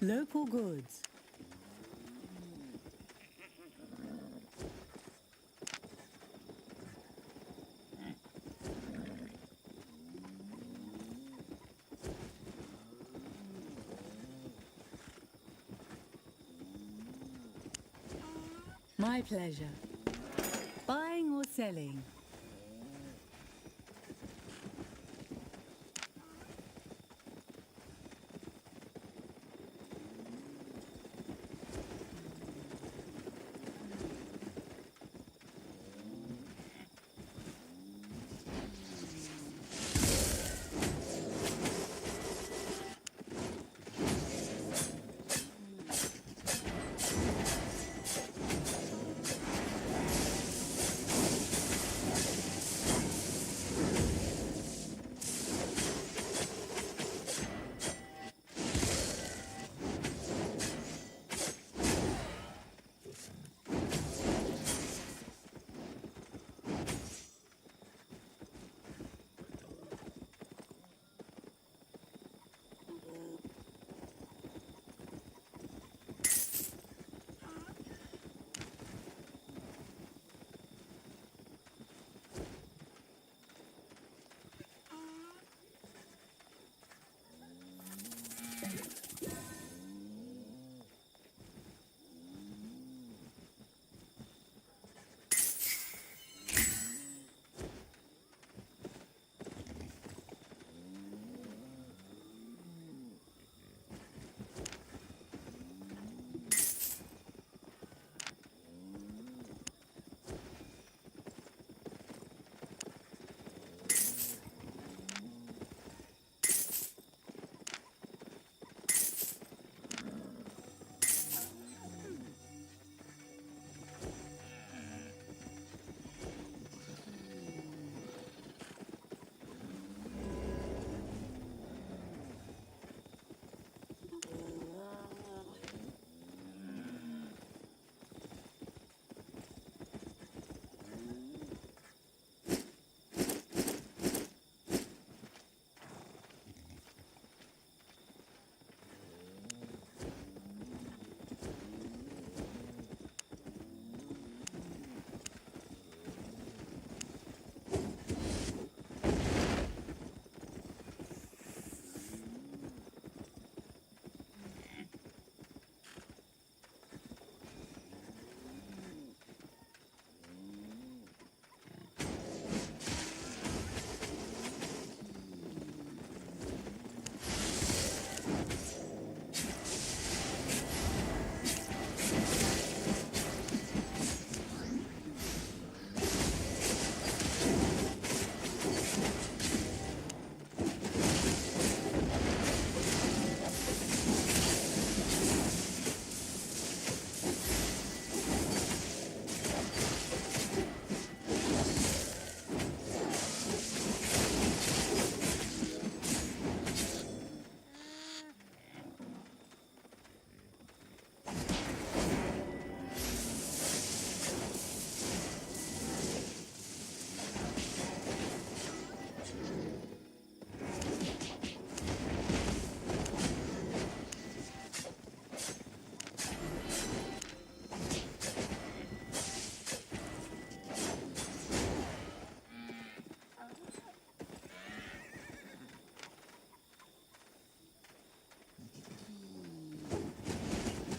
Local goods. My pleasure. Buying or selling?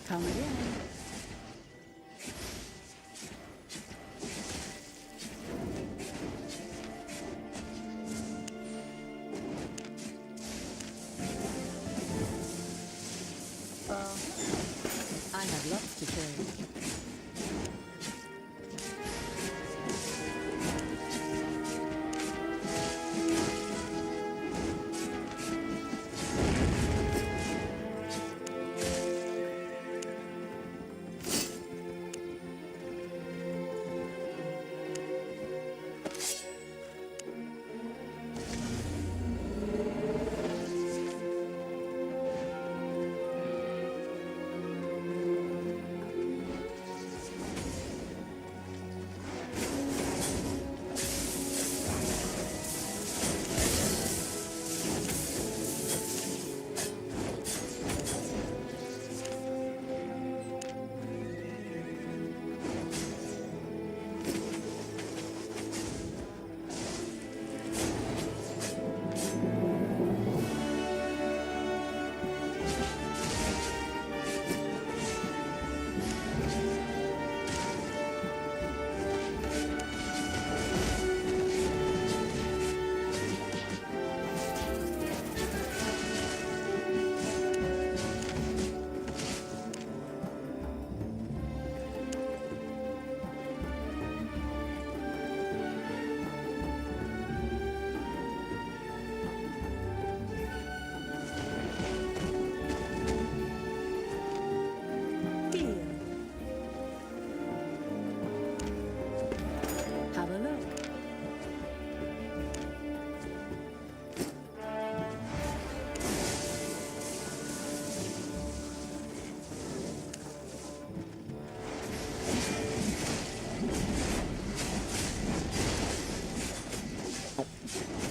Come again. I have lots to trade.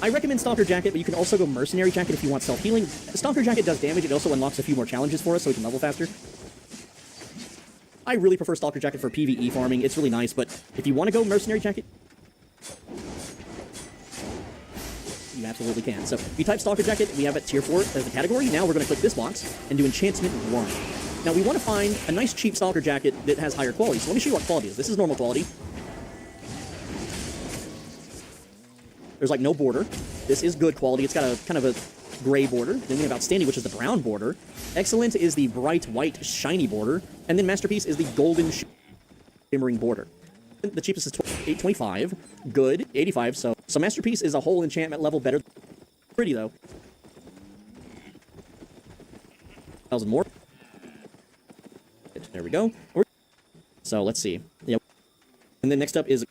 I recommend Stalker Jacket, but you can also go Mercenary Jacket if you want self-healing. Stalker Jacket does damage. It also unlocks a few more challenges for us so we can level faster. I really prefer Stalker Jacket for PvE farming. It's really nice, but if you want to go Mercenary Jacket, you absolutely can. So if you type Stalker Jacket, we have it tier 4 as the category. Now we're going to click this box and do Enchantment 1. Now we want to find a nice cheap Stalker Jacket that has higher quality. So let me show you what quality is. This is normal quality. There's like no border. This is good quality. It's got a kind of a gray border. Then we have Outstanding, which is the brown border. Excellent is the bright white shiny border. And then Masterpiece is the golden shimmering border. The cheapest is $825. Good, $85. So Masterpiece is a whole enchantment level better. Pretty though. 1,000 more. There we go. So let's see. Yep. And then next up is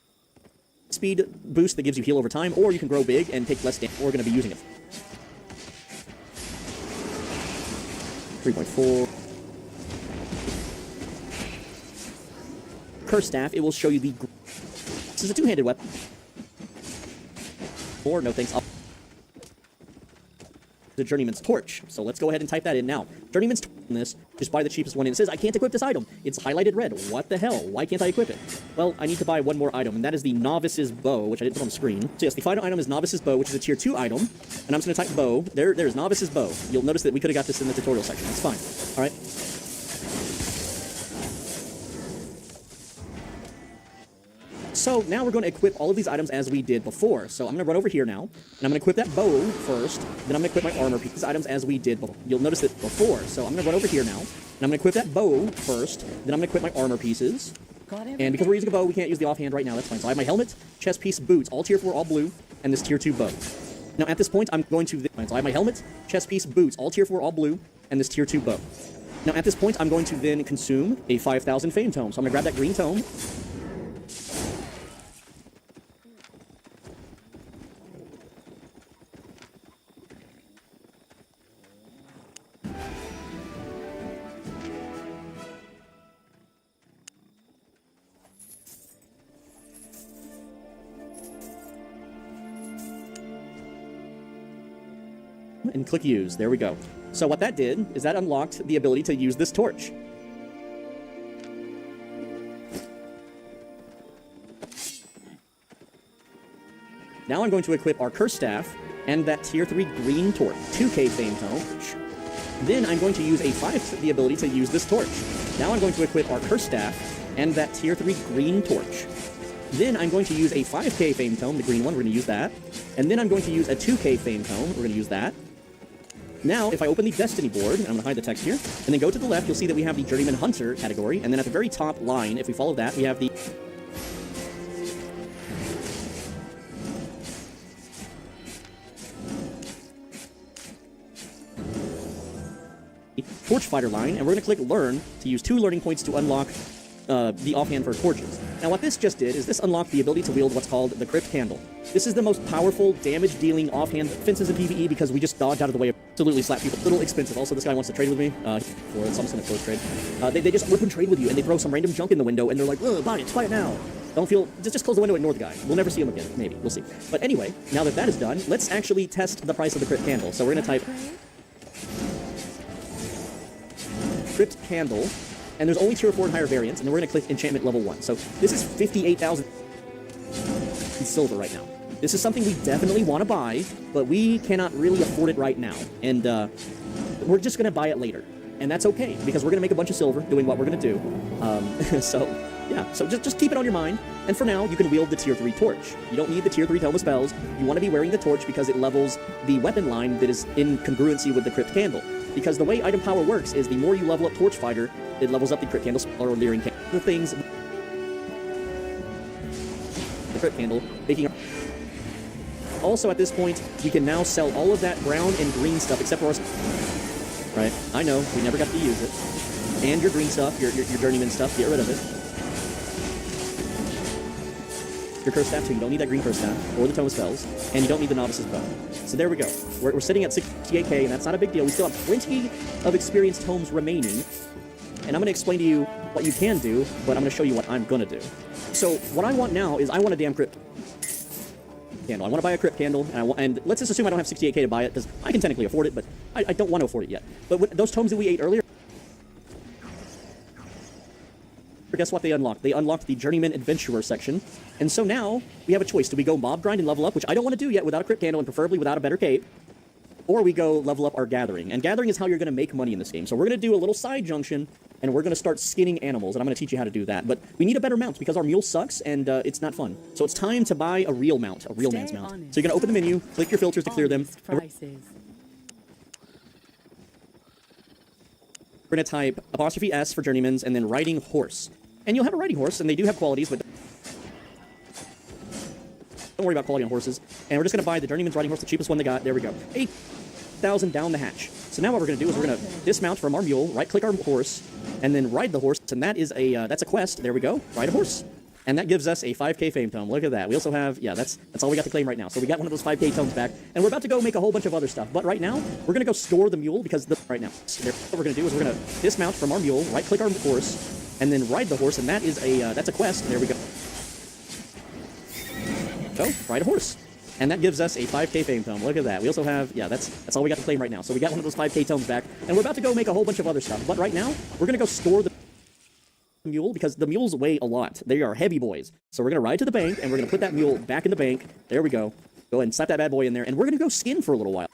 speed boost that gives you heal over time, or you can grow big and take less damage. We're going to be using it. 3.4. Curse Staff, it will show you the... This is a two-handed weapon. Or, no thanks, the Journeyman's Torch. So let's go ahead and type that in now. Journeyman's Torch in this, just buy the cheapest one, and it says, I can't equip this item. It's highlighted red. What the hell? Why can't I equip it? Well, I need to buy one more item, and that is the Novice's Bow, which I didn't put on the screen. So yes, the final item is Novice's Bow, which is a tier 2 item, and I'm just going to type bow. There's Novice's Bow. You'll notice that we could have got this in the tutorial section. That's fine. All right. So now we're going to equip all of these items as we did before. So I'm going to run over here now, and I'm going to equip that bow first, then I'm going to equip my armor piece. These items as we did before. You'll notice that before. So I'm going to run over here now, and I'm going to equip that bow first, then I'm going to equip my armor pieces. And because we're using a bow, we can't use the offhand right now. That's fine. So I have my helmet, chest piece, boots, all tier 4, all blue, and this tier 2 bow. Now at this point, I'm going to... So I have my helmet, chest piece, boots, all tier 4, all blue, and this tier 2 bow. Now at this point, I'm going to then consume a 5,000 Fame Tome. So I'm going to grab that green tome. And click use. There we go. So what that did is that unlocked the ability to use this torch. Now I'm going to equip our Curse Staff and that tier 3 green torch, 2k Fame Torch. Then I'm going to use a 5 the ability to use this torch. Now I'm going to equip our Curse Staff and that tier 3 green torch. Then I'm going to use a 5k Fame Tome, the green one, we're going to use that. And then I'm going to use a 2k Fame Tome, we're going to use that. Now, if I open the Destiny board, and I'm going to hide the text here, and then go to the left, you'll see that we have the Journeyman Hunter category, and then at the very top line, if we follow that, we have the... Torch Fighter line, and we're going to click Learn to use 2 learning points to unlock the offhand for torches. Now what this just did is this unlocked the ability to wield what's called the Crypt Candle. This is the most powerful damage-dealing offhand defenses in PvE because we just dodge out of the way of absolutely slap people. A little expensive. Also, this guy wants to trade with me. Or it's almost going to close trade. They just rip and trade with you, and they throw some random junk in the window, and they're like, "Ugh, buy it now." Don't feel... Just close the window and ignore the guy. We'll never see him again. Maybe. We'll see. But anyway, now that that is done, let's actually test the price of the Crypt Candle. So we're going to type... Crypt Candle, and there's only tier 4 and higher variants, and then we're going to click Enchantment Level 1. So this is 58,000 silver right now. This is something we definitely want to buy, but we cannot really afford it right now, and we're just going to buy it later. And that's okay, because we're going to make a bunch of silver doing what we're going to do. So, yeah, so just keep it on your mind, and for now, you can wield the tier 3 torch. You don't need the tier 3 Tome of Spells. You want to be wearing the torch because it levels the weapon line that is in congruency with the Crypt Candle. Because the way item power works is the more you level up Torch Fighter, it levels up the Crypt Candle or Leering Candle. The things... The Crypt Candle, making... Also, at this point, we can now sell all of that brown and green stuff, except for our... Right, I know, we never got to use it. And your green stuff, your Journeyman stuff, get rid of it. Your Curse Staff, too. You don't need that green Curse Staff, or the Tome of Spells, and you don't need the Novice's Bow. So there we go. We're sitting at 68k, and that's not a big deal. We still have plenty of experienced tomes remaining, and I'm going to explain to you what you can do, but I'm going to show you what I'm going to do. So what I want now is I want a damn crypt candle. I want to buy a crypt candle, and let's just assume I don't have 68k to buy it, because I can technically afford it, but I don't want to afford it yet. But those tomes that we ate earlier, guess what they unlocked? They unlocked the Journeyman Adventurer section, and so now we have a choice. Do we go mob grind and level up, which I don't want to do yet without a crypt candle, and preferably without a better cape, or we go level up our gathering. And gathering is how you're going to make money in this game. So we're going to do a little side junction, and we're going to start skinning animals, and I'm going to teach you how to do that. But we need a better mount, because our mule sucks, and it's not fun. So it's time to buy a real mount, a real man's mount. So you're going to open the menu, click your filters to clear them. We're going to type 'S for Journeyman's, and then riding horse. And you'll have a riding horse, and they do have qualities, but don't worry about quality on horses. And we're just going to buy the Journeyman's riding horse, the cheapest one they got. There we go. 8,000 down the hatch. So now what we're going to do is we're going to dismount from our mule, right-click our horse, and then ride the horse. And that is that's a quest. There we go. Ride a horse. And that gives us a 5k fame tome. Look at that. We also have, yeah, that's all we got to claim right now. So we got one of those 5k tomes back, and we're about to go make a whole bunch of other stuff. But right now, we're going to go store the mule, because right now, what we're going to do is we're going to dismount from our mule, right-click our horse, and then ride the horse, and that is that's a quest. There we go. So, ride a horse. And that gives us a 5k fame tome. Look at that. We also have, yeah, that's all we got to claim right now. So we got one of those 5k tomes back, and we're about to go make a whole bunch of other stuff. But right now, we're going to go store the mule, because the mules weigh a lot. They are heavy boys. So we're going to ride to the bank, and we're going to put that mule back in the bank. There we go. Go ahead and slap that bad boy in there, and we're going to go skin for a little while.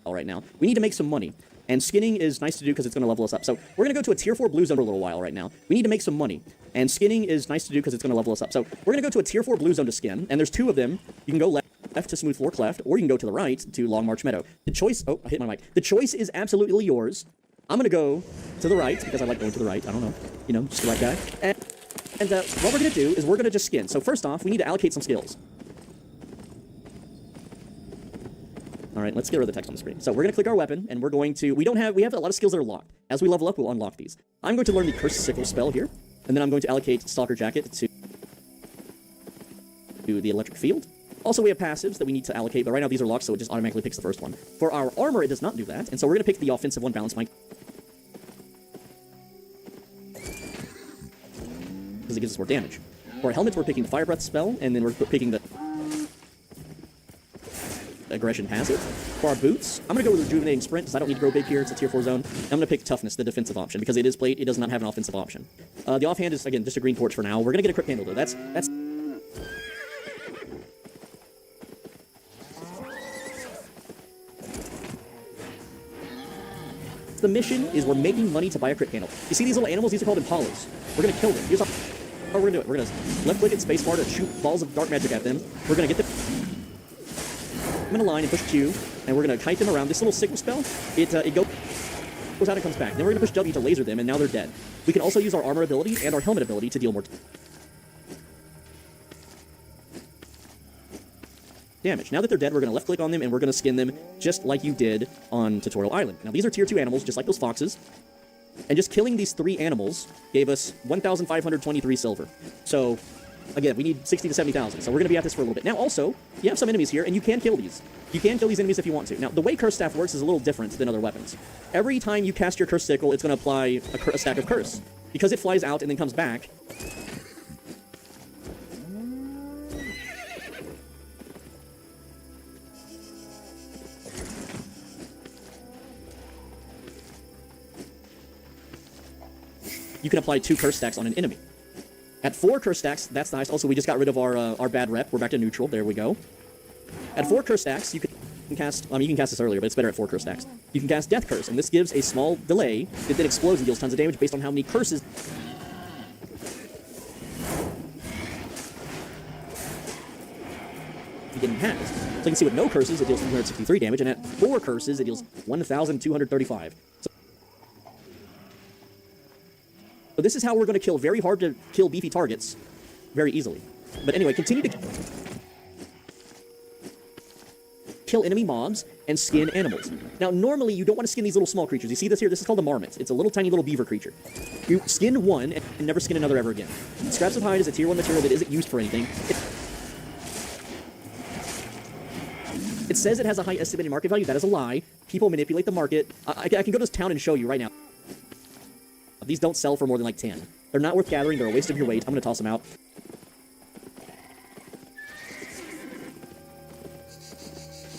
All right, now, we need to make some money. And skinning is nice to do because it's going to level us up. So we're going to go to a tier 4 blue zone for a little while right now. We need to make some money. And skinning is nice to do because it's going to level us up. So we're going to go to a tier 4 blue zone to skin. And there's 2 of them. You can go left to Smooth Floor Cleft, or you can go to the right to Long March Meadow. The choice... Oh, I hit my mic. The choice is absolutely yours. I'm going to go to the right because I like going to the right. I don't know. You know, just the right guy. And what we're going to do is we're going to just skin. So first off, we need to allocate some skills. All right, let's get rid of the text on the screen. So we're going to click our weapon, and we're going to... We have a lot of skills that are locked. As we level up, we'll unlock these. I'm going to learn the Cursed Sickle spell here, and then I'm going to allocate Stalker Jacket to the Electric Field. Also, we have passives that we need to allocate, but right now these are locked, so it just automatically picks the first one. For our armor, it does not do that, and so we're going to pick the offensive one, Balance Mike, because it gives us more damage. For our helmets, we're picking the Fire Breath spell, and then we're picking the Aggression passive. For our boots, I'm going to go with Rejuvenating Sprint, because I don't need to grow big here. It's a tier 4 zone. I'm going to pick Toughness, the defensive option, because it is plate. It does not have an offensive option. The offhand is, again, just a green torch for now. We're going to get a crypt candle, though. That's... The mission is we're making money to buy a crypt candle. You see these little animals? These are called impalas. We're going to kill them. Here's how we're going to do it. We're going to left-click and spacebar to shoot balls of dark magic at them. We're going to get them in a line and push Q, and we're going to kite them around. This little sickle spell, it goes out and comes back. Then we're going to push W to laser them, and now they're dead. We can also use our armor ability and our helmet ability to deal more damage. Now that they're dead, we're going to left-click on them, and we're going to skin them just like you did on Tutorial Island. Now, these are tier 2 animals, just like those foxes. And just killing these 3 animals gave us 1,523 silver. So... Again, we need 60 to 70,000, so we're going to be at this for a little bit. Now, also, you have some enemies here, and you can kill these. You can kill these enemies if you want to. Now, the way Curse Staff works is a little different than other weapons. Every time you cast your Curse Sickle, it's going to apply a stack of Curse. Because it flies out and then comes back, you can apply 2 Curse Stacks on an enemy. At 4 Curse Stacks, that's the highest. Also, we just got rid of our bad rep. We're back to neutral. There we go. At 4 Curse Stacks, you can cast... you can cast this earlier, but it's better at 4 Curse Stacks. You can cast Death Curse, and this gives a small delay that then explodes and deals tons of damage based on how many curses the enemy has. So you can see with no curses, it deals 263 damage, and at 4 curses, it deals 1,235. So this is how we're going to kill very hard to kill beefy targets very easily. But anyway, continue to kill enemy mobs and skin animals. Now, normally, you don't want to skin these little small creatures. You see this here? This is called a marmot. It's a little tiny little beaver creature. You skin one and never skin another ever again. Scraps of hide is a tier 1 material that isn't used for anything. It says it has a high estimated market value. That is a lie. People manipulate the market. I can go to this town and show you right now. These don't sell for more than like 10. They're not worth gathering. They're a waste of your weight. I'm going to toss them out.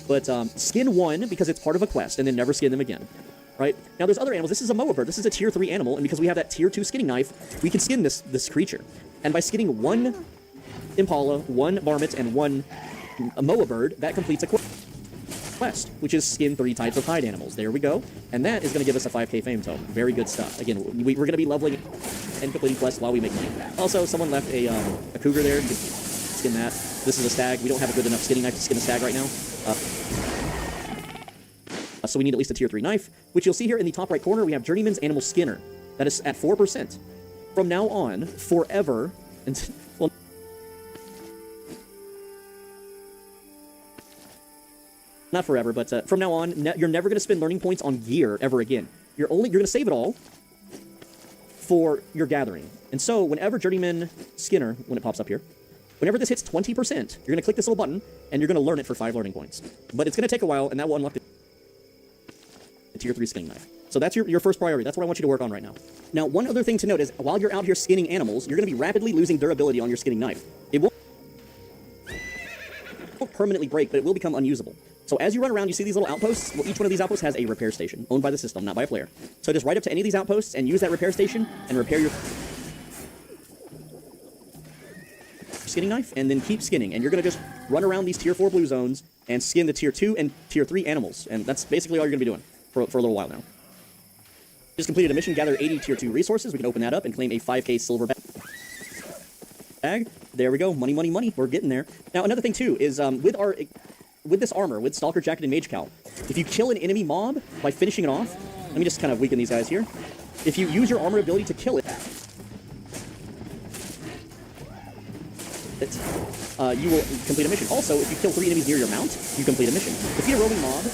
But skin one because it's part of a quest, and then never skin them again. Right? Now, there's other animals. This is a moa bird. This is a tier 3 animal, and because we have that tier 2 skinning knife, we can skin this creature. And by skinning one impala, one marmot, and one moa bird, that completes a quest, which is skin 3 types of hide animals. There we go. And that is going to give us a 5k fame tome. Very good stuff. Again, we're going to be leveling and completing quests while we make money. Also, someone left a cougar there. You can skin that. This is a stag. We don't have a good enough skinning knife to skin a stag right now. So we need at least a tier 3 knife, which you'll see here in the top right corner, we have Journeyman's Animal Skinner. That is at 4%. From now on, forever, and, well, not forever, but from now on, you're never going to spend learning points on gear ever again. You're going to save it all for your gathering. And so whenever Journeyman Skinner, when it pops up here, whenever this hits 20%, you're going to click this little button, and you're going to learn it for 5 learning points. But it's going to take a while, and that will unlock the tier 3 skinning knife. So that's your first priority. That's what I want you to work on right now. Now, one other thing to note is, while you're out here skinning animals, you're going to be rapidly losing durability on your skinning knife. It won't permanently break, but it will become unusable. So as you run around, you see these little outposts? Well, each one of these outposts has a repair station, owned by the system, not by a player. So just ride up to any of these outposts and use that repair station and repair your skinning knife, and then keep skinning. And you're going to just run around these tier 4 blue zones and skin the tier 2 and tier 3 animals. And that's basically all you're going to be doing for a little while now. Just completed a mission, gather 80 tier 2 resources. We can open that up and claim a 5k silver bag. There we go. Money, money, money. We're getting there. Now, another thing, too, is with this armor, with Stalker Jacket and Mage Cowl, if you kill an enemy mob by finishing it off, let me just kind of weaken these guys here. If you use your armor ability to kill it, you will complete a mission. Also, if you kill 3 enemies near your mount, you complete a mission. Defeat a roaming mob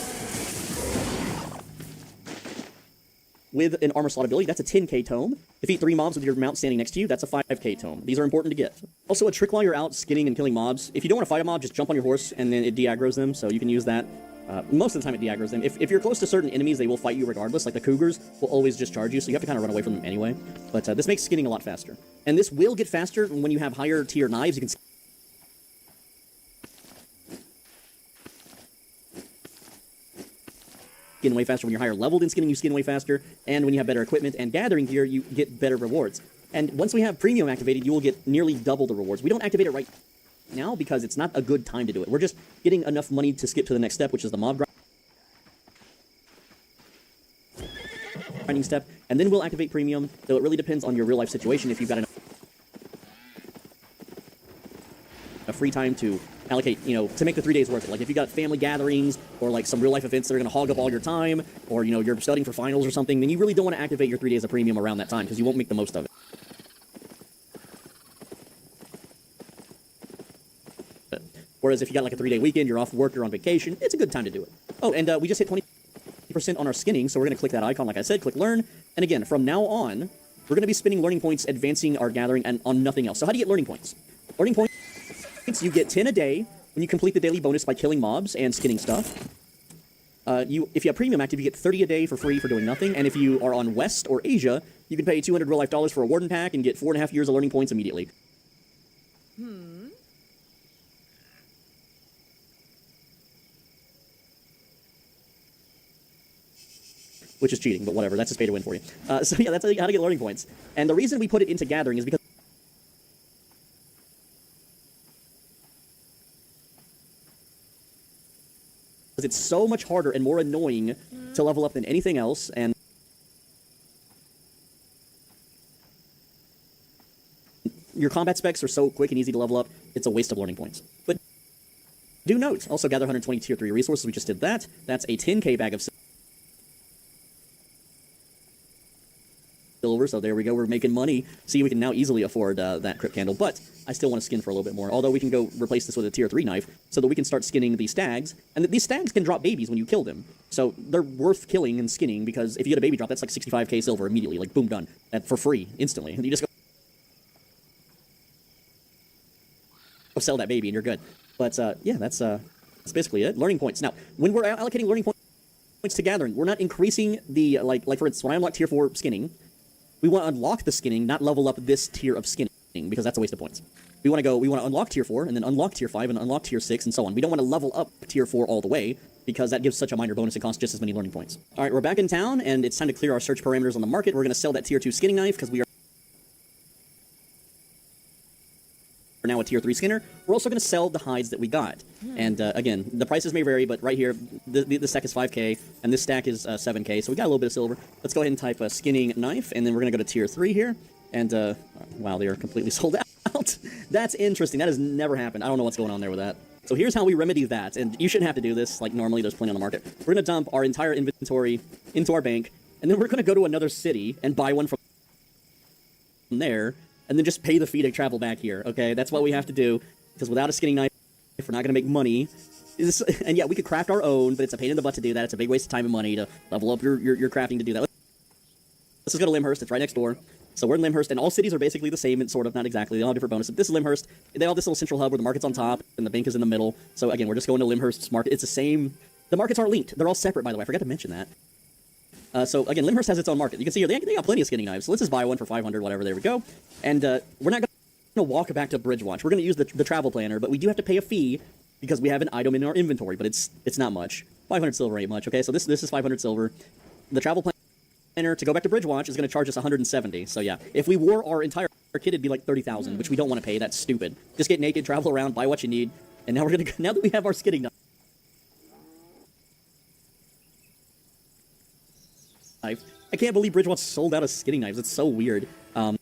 with an armor slot ability, that's a 10k tome. Defeat 3 mobs with your mount standing next to you, that's a 5k tome. These are important to get. Also, a trick while you're out skinning and killing mobs. If you don't want to fight a mob, just jump on your horse, and then it de-aggroes them, so you can use that. Most of the time it de-aggroes them. If you're close to certain enemies, they will fight you regardless. Like the cougars will always just charge you, so you have to kind of run away from them anyway. But this makes skinning a lot faster. And this will get faster when you have higher tier knives. You can skin way faster when you're higher leveled in skinning, you skin way faster, and when you have better equipment and gathering gear, you get better rewards. And once we have premium activated, you will get nearly double the rewards. We don't activate it right now because it's not a good time to do it. We're just getting enough money to skip to the next step, which is the mob grinding step, and then we'll activate premium, though it really depends on your real life situation. If you've got enough free time to allocate, to make the 3 days worth it. Like if you got family gatherings or like some real life events that are going to hog up all your time, or you're studying for finals or something, then you really don't want to activate your 3 days of premium around that time because you won't make the most of it. Whereas if you got like a 3-day weekend, you're off work, you're on vacation, it's a good time to do it. Oh, and we just hit 20% on our skinning, so we're going to click that icon, like I said, click learn, and again, from now on, we're going to be spending learning points advancing our gathering and on nothing else. So how do you get learning points? Learning points, you get 10 a day when you complete the daily bonus by killing mobs and skinning stuff. If you have premium active, you get 30 a day for free for doing nothing, and if you are on West or Asia, you can pay 200 real-life dollars for a Warden pack and get 4.5 years of learning points immediately. Which is cheating, but whatever, that's just pay to win for you. So yeah, that's how to get learning points. And the reason we put it into gathering is because it's so much harder and more annoying to level up than anything else, and your combat specs are so quick and easy to level up, it's a waste of learning points. But do note, also gather 120 tier 3 resources, we just did that. That's a 10k bag of silver, so there we go, we're making money. See, we can now easily afford that crypt candle, but I still want to skin for a little bit more, although we can go replace this with a tier 3 knife, so that we can start skinning these stags, and these stags can drop babies when you kill them, so they're worth killing and skinning, because if you get a baby drop, that's like 65k silver immediately, like boom, done, for free, instantly, and you just go sell that baby and you're good. But yeah, that's basically it. Learning points. Now, when we're allocating learning points to gathering, we're not increasing the, like for instance, when I unlock tier 4 skinning, we want to unlock the skinning, not level up this tier of skinning. because that's a waste of points. We want to unlock tier 4, and then unlock tier 5, and unlock tier 6, and so on. We don't want to level up tier 4 all the way, because that gives such a minor bonus and costs just as many learning points. All right, we're back in town, and it's time to clear our search parameters on the market. We're going to sell that tier 2 skinning knife, because we are now a tier 3 skinner. We're also going to sell the hides that we got. And again, the prices may vary, but right here, the stack is 5k, and this stack is 7k, so we got a little bit of silver. Let's go ahead and type a skinning knife, and then we're going to go to tier 3 here. And, wow, they are completely sold out. That's interesting. That has never happened. I don't know what's going on there with that. So here's how we remedy that, and you shouldn't have to do this like normally. There's plenty on the market. We're going to dump our entire inventory into our bank, and then we're going to go to another city and buy one from there, and then just pay the fee to travel back here, okay? That's what we have to do, because without a skinning knife, we're not going to make money. And yeah, we could craft our own, but it's a pain in the butt to do that. It's a big waste of time and money to level up your crafting to do that. Let's just go to Limhurst. It's right next door. So we're in Limhurst, and all cities are basically the same, and sort of, not exactly. They all have different bonuses. This is Limhurst. They all have this little central hub where the market's on top, and the bank is in the middle. So again, we're just going to Limhurst's market. It's the same. The markets aren't linked. They're all separate, by the way. I forgot to mention that. So again, Limhurst has its own market. You can see here, they got plenty of skinning knives. So let's just buy one for 500, whatever. There we go. And we're not going to walk back to Bridgewatch. We're going to use the travel planner, but we do have to pay a fee because we have an item in our inventory, but it's not much. 500 silver ain't much, okay? So this is 500 silver. The travel planner to go back to Bridgewatch is going to charge us 170. So yeah, if we wore our entire kit, it'd be like 30,000, which we don't want to pay. That's stupid. Just get naked, travel around, buy what you need, and now now that we have our skinning knife, I can't believe Bridgewatch sold out of skinning knives. It's so weird. But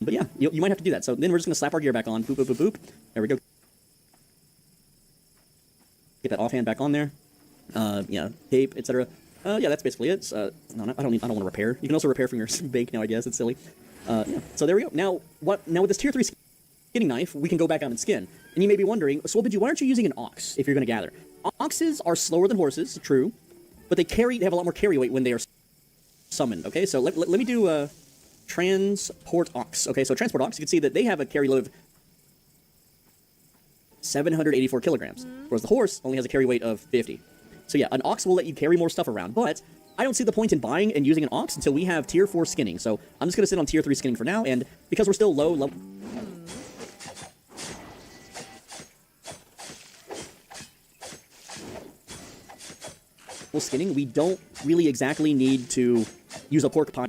yeah, you might have to do that. So then we're just going to slap our gear back on. Boop, boop, boop, boop. There we go. Get that offhand back on there. Yeah, tape, etc. Yeah, that's basically it. No, I don't want to repair. You can also repair from your bank now, I guess. It's silly. Yeah, so there we go. Now with this tier 3 skinning knife, we can go back out and skin. And you may be wondering, SwoleBenji, why aren't you using an ox if you're going to gather? Oxes are slower than horses, true, but they have a lot more carry weight when they are summoned, okay? So let me do transport ox. Okay, so transport ox, you can see that they have a carry load of 784 kilograms, whereas the horse only has a carry weight of 50. So yeah, an ox will let you carry more stuff around, but I don't see the point in buying and using an ox until we have tier 4 skinning. So I'm just going to sit on tier 3 skinning for now, and because we're still low skinning, we don't really exactly need to use a pork pie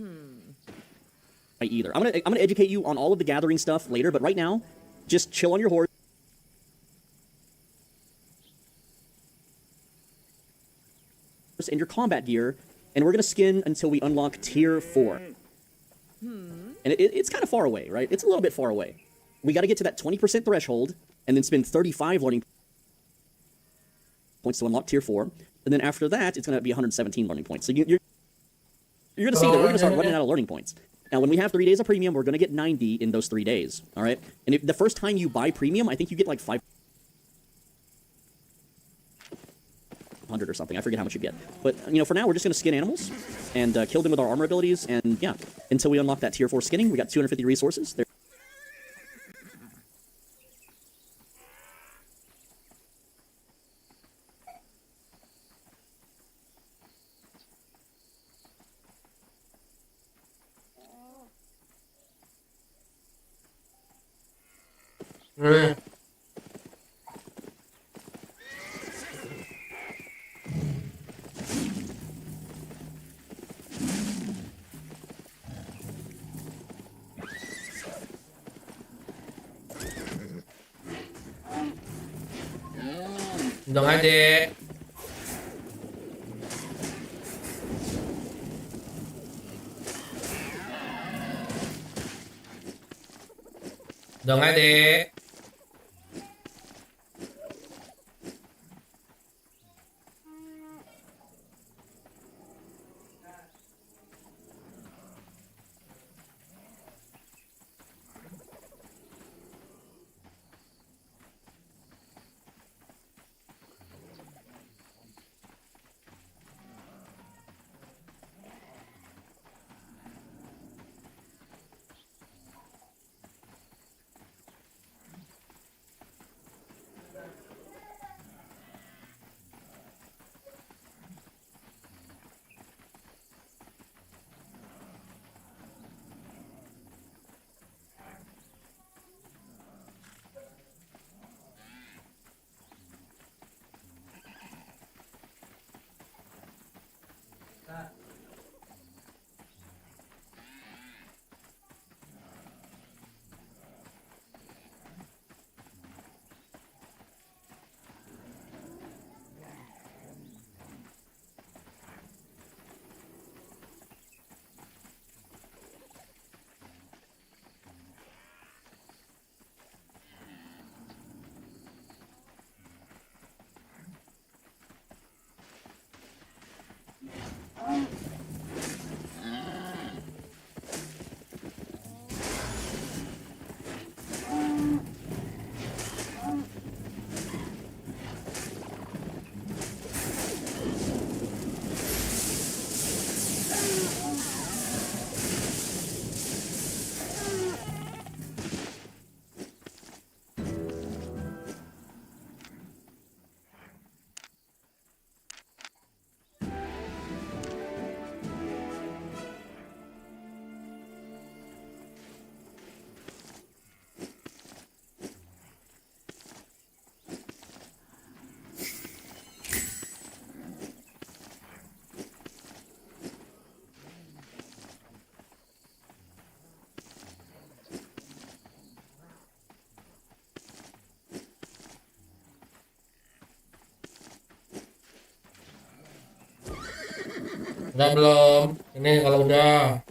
either. I'm gonna educate you on all of the gathering stuff later, but right now, just chill on your horse and your combat gear, and we're gonna skin until we unlock tier 4. And it's kind of far away, right? It's a little bit far away. We got to get to that 20% threshold, and then spend 35 learning points to unlock tier 4. And then after that, it's going to be 117 learning points. So you're going to see that we're going to start running out of learning points. Now, when we have 3 days of premium, we're going to get 90 in those 3 days, all right? And if the first time you buy premium, I think you get like 500 or something. I forget how much you get. But, you know, for now, we're just going to skin animals and kill them with our armor abilities. And, yeah, until we unlock that tier 4 skinning, we got 250 resources. Dong adik. Dong adik. Udah belum? Ini kalau udah.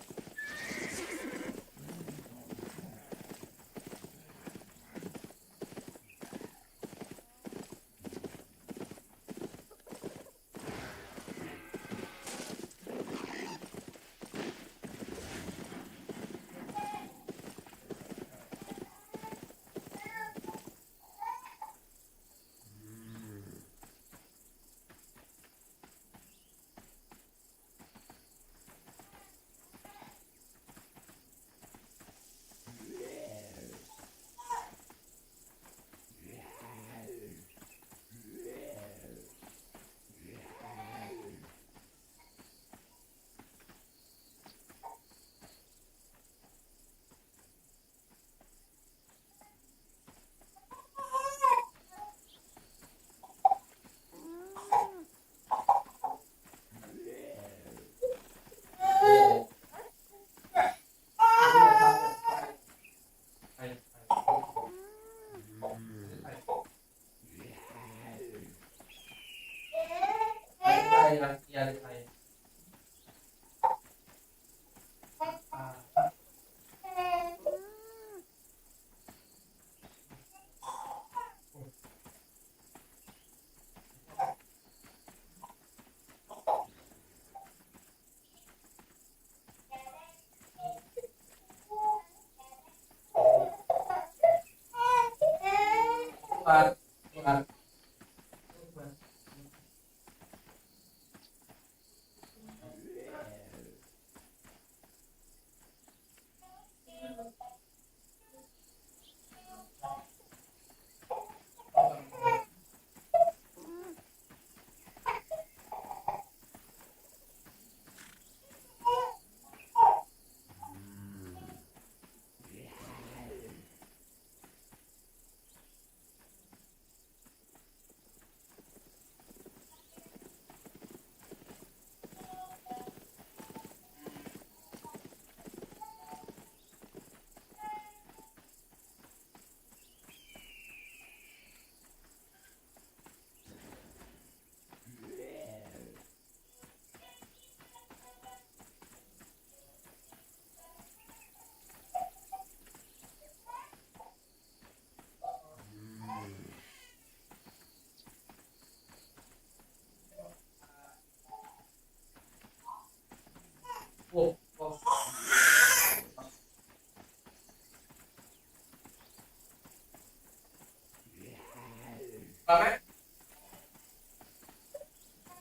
Pakai?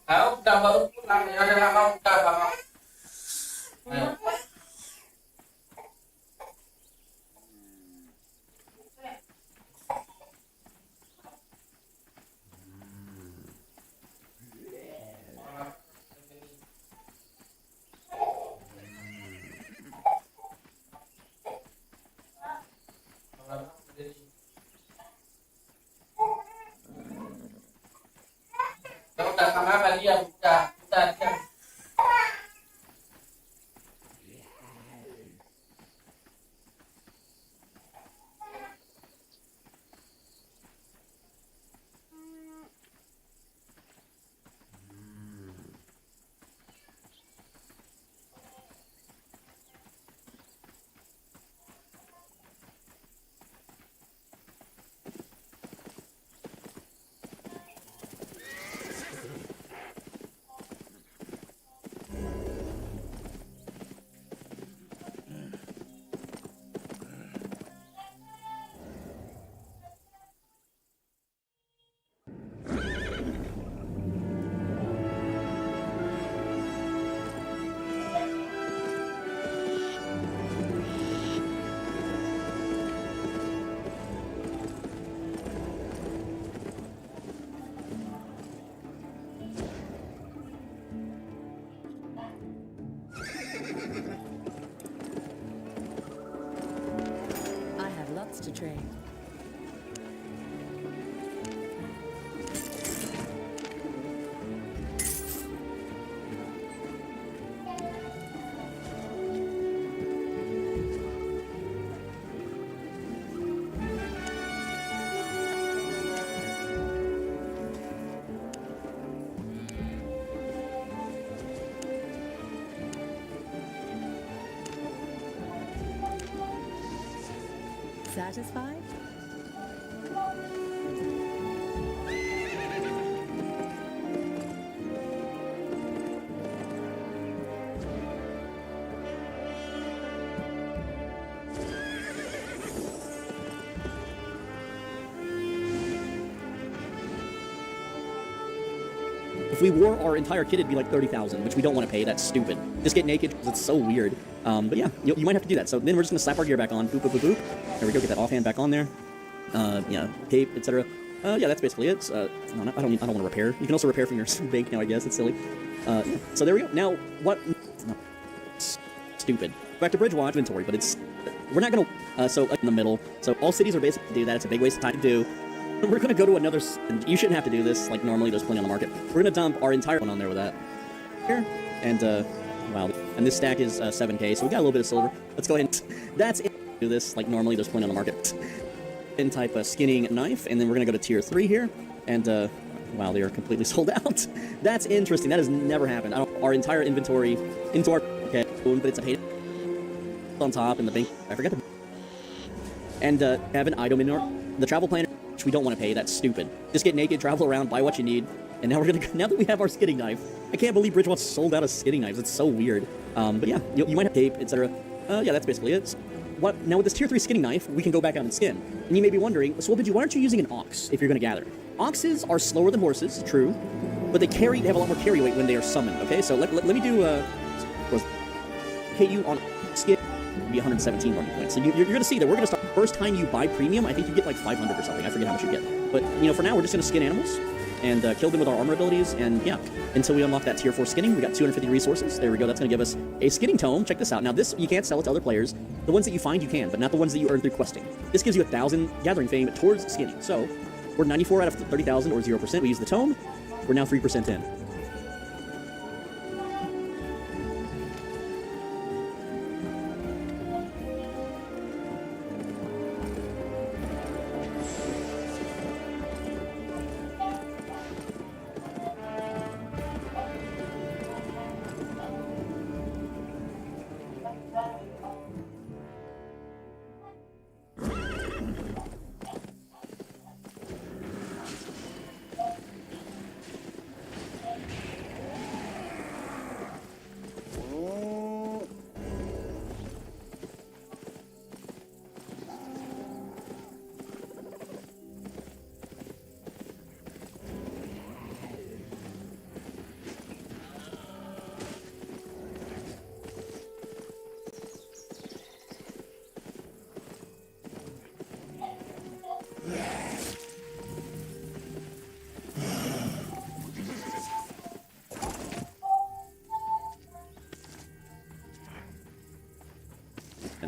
Udah baru pulang ya, ada nggak mau udah bang. Ayo. Udah sama apa dia? Udah diam. Satisfied? If we wore our entire kit, it'd be like 30,000, which we don't want to pay. That's stupid. Just get naked because it's so weird. But yeah, you might have to do that. So then we're just going to slap our gear back on. Boop, boop, boop, boop. There we go. Get that offhand back on there. Yeah, cape, etc. Yeah, that's basically it. No, I don't want to repair. You can also repair from your bank now, I guess. It's silly. Yeah. So there we go. Now, what? No, stupid. Back to Bridgewatch inventory, but it's... We're not going to... so, in the middle. So all cities are basically do that. It's a big waste of time to do. We're going to go to another... You shouldn't have to do this. Like, normally there's plenty on the market. We're going to dump our entire one on there with that. Here. And, wow. And this stack is 7k, so we got a little bit of silver. Let's go ahead and... That's it. Do this. Like, normally there's plenty on the market. In type skinning knife. And then we're going to go to tier 3 here. And, wow, they are completely sold out. That's interesting. That has never happened. Our entire inventory into our... Okay, but it's a pay on top in the bank. I forgot to... And, have an item in our... The travel planner, which we don't want to pay. That's stupid. Just get naked, travel around, buy what you need. And now we're gonna... Now that we have our skinning knife, I can't believe Bridgewater's sold out of skinning knives. It's so weird. But yeah, you might have tape, etc. Yeah, that's basically it. What now with this tier 3 skinning knife, we can go back out and skin. And you may be wondering, SwoleBenji, why aren't you using an ox if you're gonna gather? Oxes are slower than horses, true, but they have a lot more carry weight when they are summoned. Okay, so let me do hit you on skin be 117 learning points. So you're gonna see that we're gonna start first time you buy premium. I think you get like 500 or something. I forget how much you get. But you know, for now we're just gonna skin animals and kill them with our armor abilities, and yeah, until we unlock that tier 4 skinning. We got 250 resources. There we go. That's going to give us a skinning tome. Check this out. Now this, you can't sell it to other players. The ones that you find, you can, but not the ones that you earn through questing. This gives you 1,000 gathering fame towards skinning. So we're 94 out of 30,000 or 0%. We use the tome. We're now 3% in.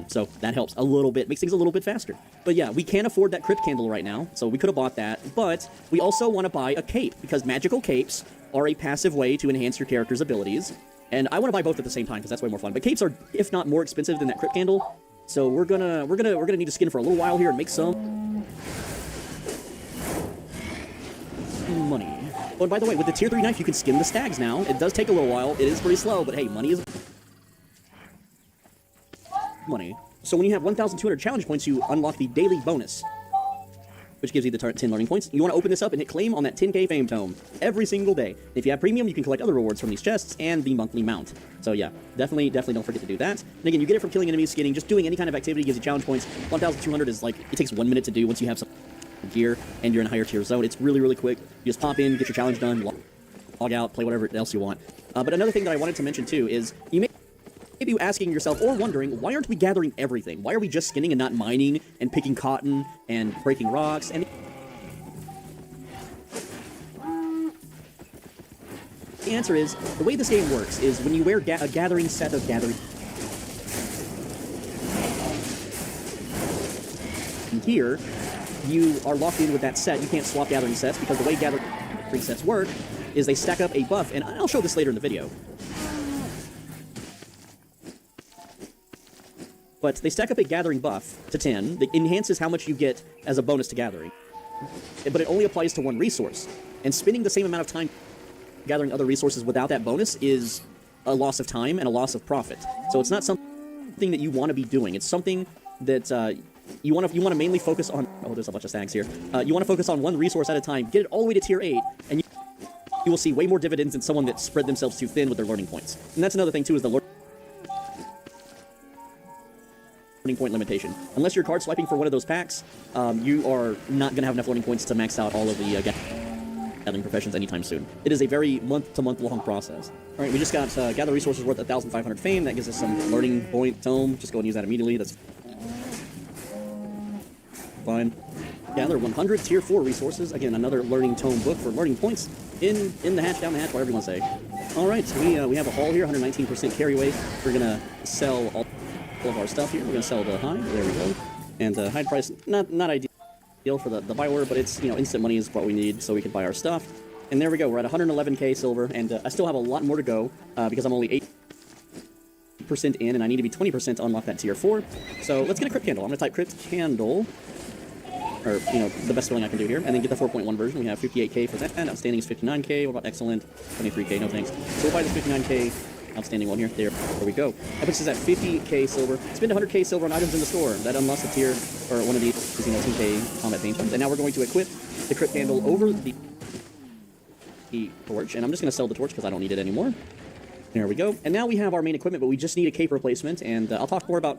So that helps a little bit, makes things a little bit faster. But yeah, we can't afford that crypt candle right now, so we could have bought that. But we also want to buy a cape, because magical capes are a passive way to enhance your character's abilities. And I want to buy both at the same time, because that's way more fun. But capes are, if not more expensive than that crypt candle. So we're gonna need to skin for a little while here and make some money. Oh, and by the way, with the tier 3 knife, you can skin the stags now. It does take a little while. It is pretty slow, but hey, money is money. So when you have 1,200 challenge points, you unlock the daily bonus, which gives you the 10 learning points. You want to open this up and hit claim on that 10k fame tome every single day. If you have premium, you can collect other rewards from these chests and the monthly mount. So yeah, definitely don't forget to do that. And again, you get it from killing enemies, skinning, just doing any kind of activity gives you challenge points. 1,200 is like, it takes 1 minute to do once you have some gear and you're in a higher tier zone. It's really, really quick. You just pop in, get your challenge done, log out, play whatever else you want. But another thing that I wanted to mention too is you may be asking yourself or wondering, why aren't we gathering everything? Why are we just skinning and not mining and picking cotton and breaking rocks? And the answer is, the way this game works is when you wear a gathering set of gathering... And here, you are locked in with that set. You can't swap gathering sets because the way gathering sets work is they stack up a buff, and I'll show this later in the video. But they stack up a gathering buff to 10 that enhances how much you get as a bonus to gathering. But it only applies to one resource. And spending the same amount of time gathering other resources without that bonus is a loss of time and a loss of profit. So it's not something that you want to be doing. It's something that you want to mainly focus on, oh, there's a bunch of snags here. You want to focus on one resource at a time, get it all the way to tier 8, and you will see way more dividends than someone that spread themselves too thin with their learning points. And that's another thing too, is the learning point limitation. Unless you're card swiping for one of those packs, you are not going to have enough learning points to max out all of the gathering professions anytime soon. It is a very month-to-month long process. All right, we just got gather resources worth 1,500 fame. That gives us some learning point tome. Just go and use that immediately. That's fine. Gather 100 tier 4 resources. Again, another learning tome book for learning points in the hatch, down the hatch, whatever you want to say. All right, so we have a haul here, 119% carry weight. We're gonna sell all of our stuff here. We're gonna sell the hide. There we go. And hide price, not ideal for the buy order, but it's, you know, instant money is what we need so we can buy our stuff. And there we go. We're at 111k silver, and I still have a lot more to go because I'm only 8% in, and I need to be 20% to unlock that tier 4. So let's get a crypt candle. I'm gonna type crypt candle, or, you know, the best spelling I can do here, and then get the 4.1 version. We have 58k for that. Outstanding is 59k. What about excellent? 23k. No thanks. So we'll buy this 59k outstanding one here. There we go. That puts us at 50k silver. Spend 100k silver on items in the store. That unlocks a tier, or one of these, you know, 10k combat paintings. And now we're going to equip the crypt candle over the torch, and I'm just going to sell the torch because I don't need it anymore. There we go. And now we have our main equipment, but we just need a cape replacement, and I'll talk more about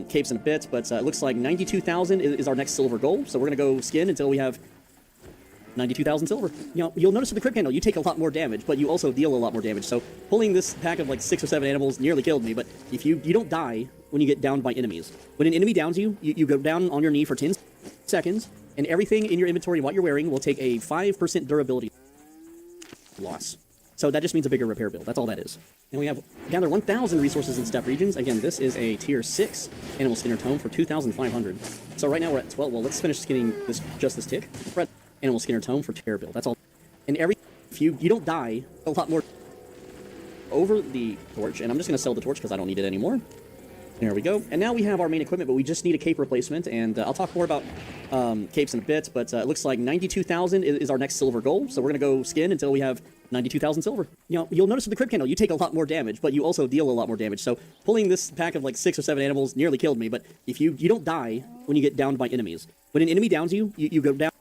capes in a bit, but it looks like 92,000 is our next silver goal, so we're going to go skin until we have 92,000 silver. You know, you'll notice with the crypt candle, you take a lot more damage, but you also deal a lot more damage, so pulling this pack of like 6 or 7 animals nearly killed me, but if you don't die when you get downed by enemies. When an enemy downs you, you go down on your knee for 10 seconds, and everything in your inventory, what you're wearing, will take a 5% durability loss. So that just means a bigger repair build. That's all that is. And we have gather 1,000 resources in steppe regions. Again, this is a tier 6 animal skinner tome for 2,500. So right now we're at 12. Well, let's finish skinning just this tick. We're at animal skinner tome for tear build. That's all. And if you don't die a lot more over the torch, and I'm just going to sell the torch because I don't need it anymore. There we go. And now we have our main equipment, but we just need a cape replacement, and I'll talk more about capes in a bit, but it looks like 92,000 is our next silver goal, so we're going to go skin until we have 92,000 silver. You know, you'll notice with the crypt candle, you take a lot more damage, but you also deal a lot more damage, so pulling this pack of like 6 or 7 animals nearly killed me, but if you don't die when you get downed by enemies. When an enemy downs you, you go down.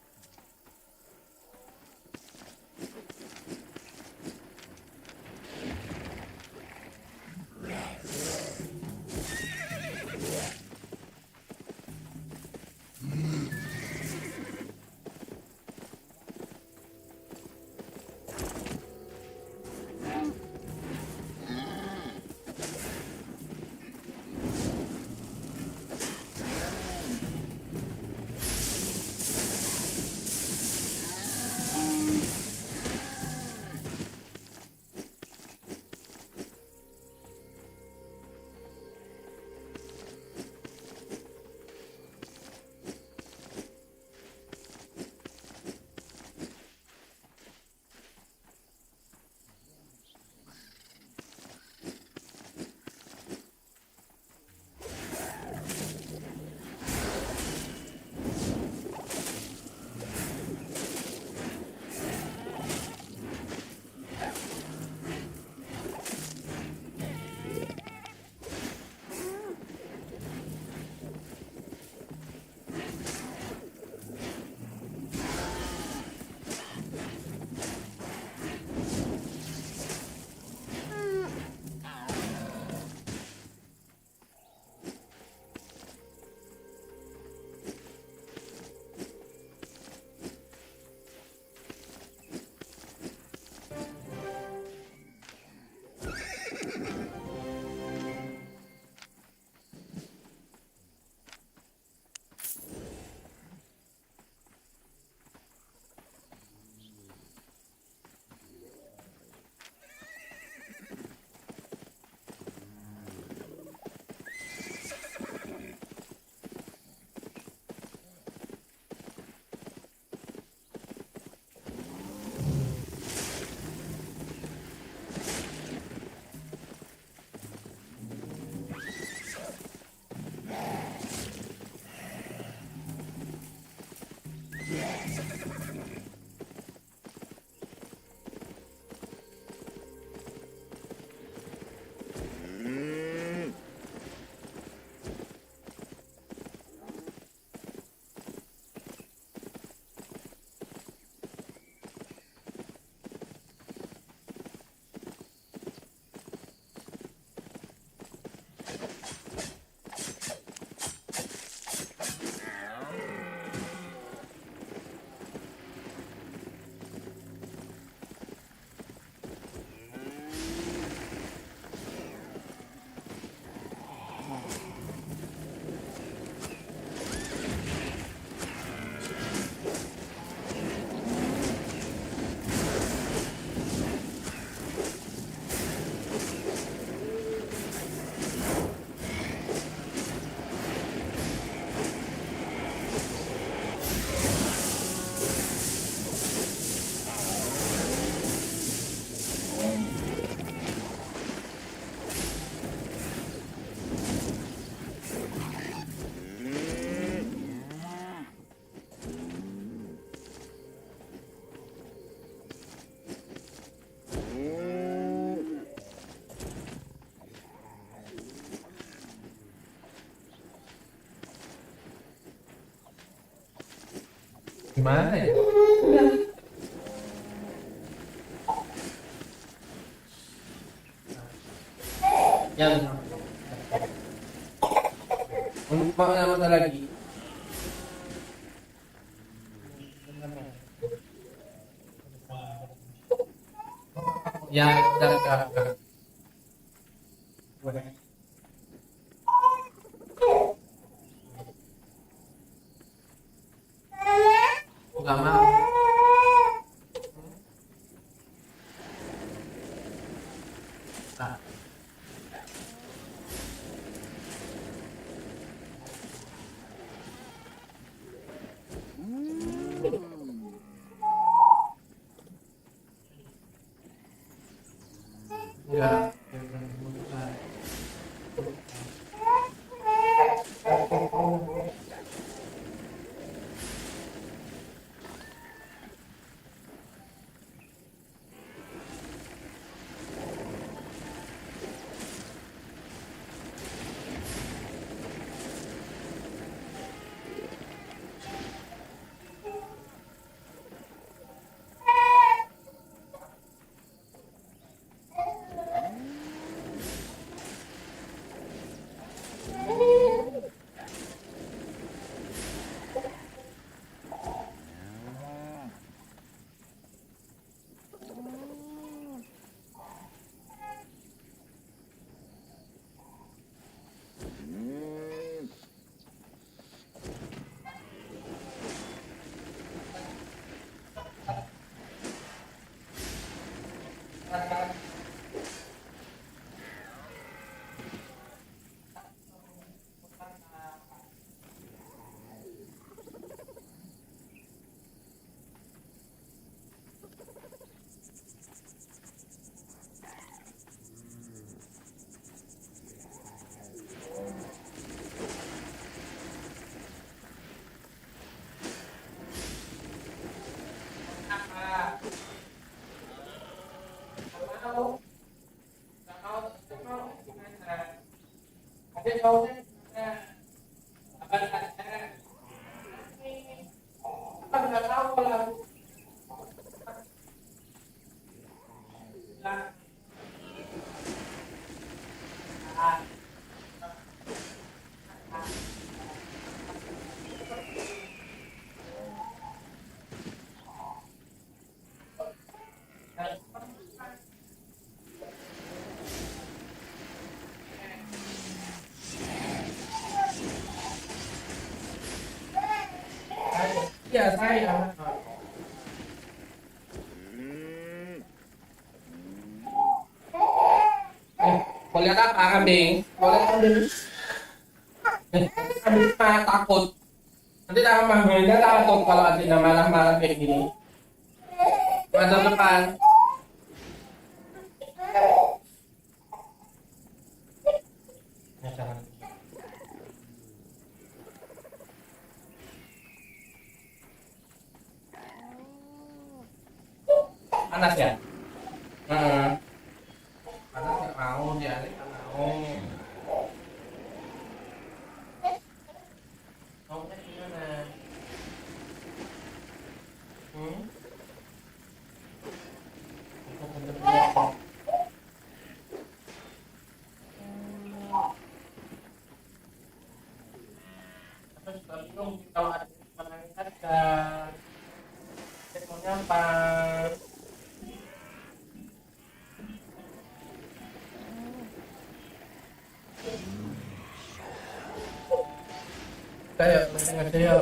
Gimana ya? Yang mana lagi? Yang udah nggak mau. Nah, enggak. Iya saya. Mau lihat apa kambing? Mau lihat kambing? Kambing mah takut. Nanti sama kambingnya takut kalau ada malam-malam kayak gini. Masa depan. Ya, jangan. Panas ya? Panas nggak mau, dia nggak mau. Maunya gimana? Aku bener-bener. Aku suka bingung kalau ada menangis harga. Saya mau nyapa. Kayak, masih ngerti ya.